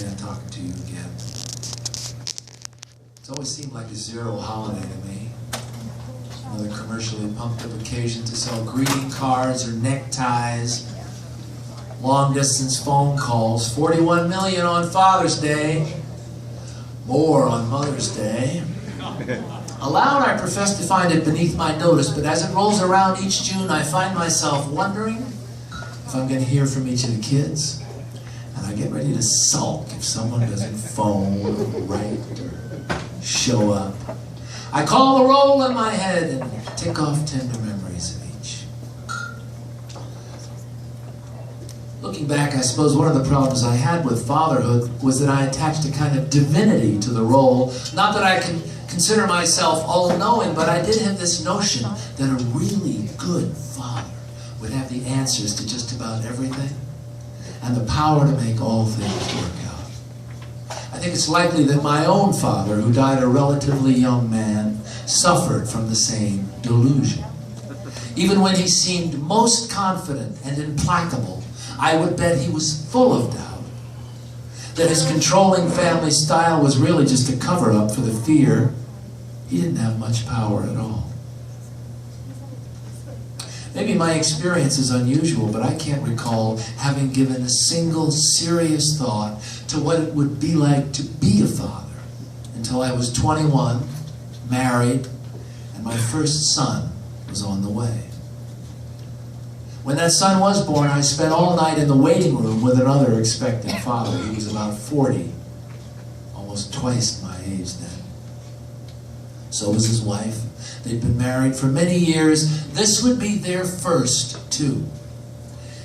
man talking to you again. It's always seemed like a zero holiday to me. Another commercially pumped up occasion to sell greeting cards or neckties, long-distance phone calls, 41 million on Father's Day, more on Mother's Day. Aloud, I profess to find it beneath my notice, but as it rolls around each June, I find myself wondering if I'm going to hear from each of the kids, and I get ready to sulk if someone doesn't phone or write or show up. I call the roll in my head and tick off tender memories of each. Looking back, I suppose one of the problems I had with fatherhood was that I attached a kind of divinity to the role. Not that I can consider myself all-knowing, but I did have this notion that a really good father would have the answers to just about everything and the power to make all things work out. I think it's likely that my own father, who died a relatively young man, suffered from the same delusion. Even when he seemed most confident and implacable, I would bet he was full of doubt. That his controlling family style was really just a cover-up for the fear he didn't have much power at all. Maybe my experience is unusual, but I can't recall having given a single serious thought to what it would be like to be a father until I was 21, married, and my first son was on the way. When that son was born, I spent all night in the waiting room with another expectant father. He was about 40, almost twice my age then. So was his wife. They'd been married for many years. This would be their first, too.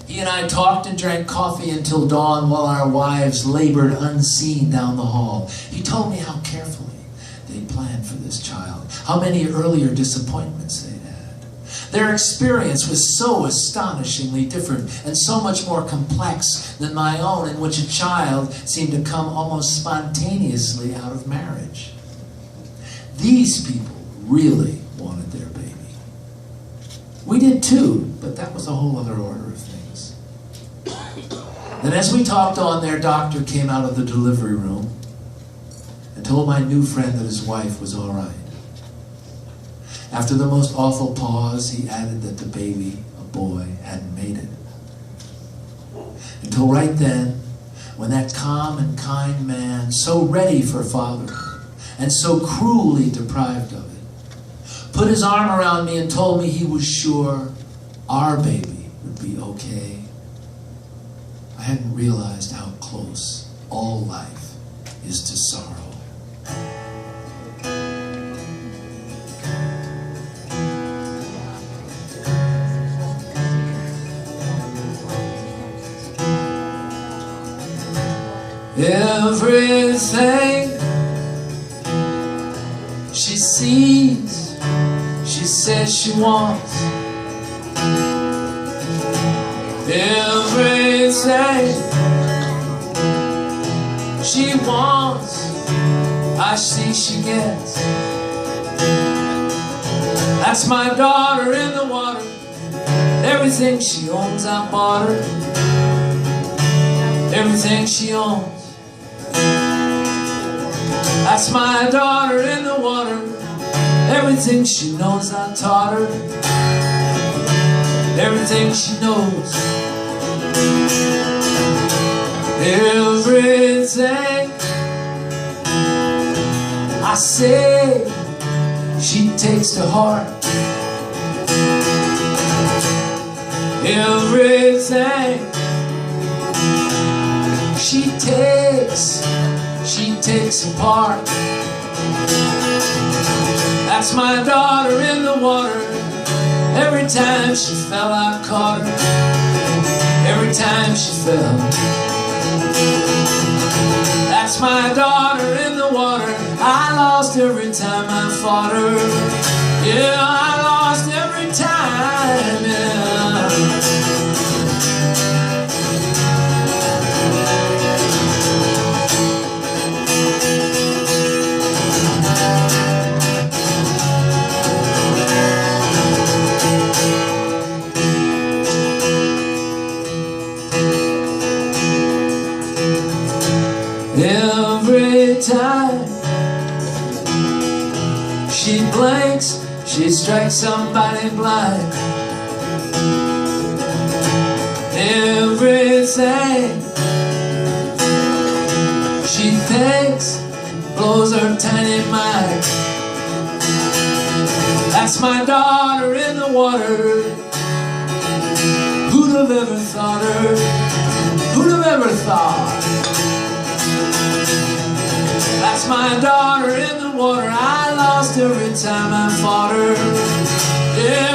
He and I talked and drank coffee until dawn while our wives labored unseen down the hall. He told me how carefully they planned for this child, how many earlier disappointments they'd had. Their experience was so astonishingly different and so much more complex than my own, in which a child seemed to come almost spontaneously out of marriage. These people really wanted their baby. We did too, but that was a whole other order of things. Then as we talked on, their doctor came out of the delivery room and told my new friend that his wife was all right. After the most awful pause, he added that the baby, a boy, hadn't made it. Until right then, when that calm and kind man, so ready for fatherhood and so cruelly deprived of it, put his arm around me and told me he was sure our baby would be okay. I hadn't realized how close all life is to sorrow. Everything she sees, she says she wants. Everything she wants, I see she gets. That's my daughter in the water. Everything she owns, I bought her. Everything she owns. That's my daughter in the water. Everything she knows, I taught her. Everything she knows. Everything I say, she takes to heart. Everything she takes apart. That's my daughter in the water. Every time she fell, I caught her. Every time she fell. That's my daughter in the water. I lost every time I fought her. Yeah, I lost every time, yeah. Every time she blinks, she strikes somebody blind. Everything she thinks blows her tiny mind. That's my daughter in the water. Who'd have ever thought her? Who'd have ever thought? That's my daughter in the water. I lost every time I fought her. Yeah.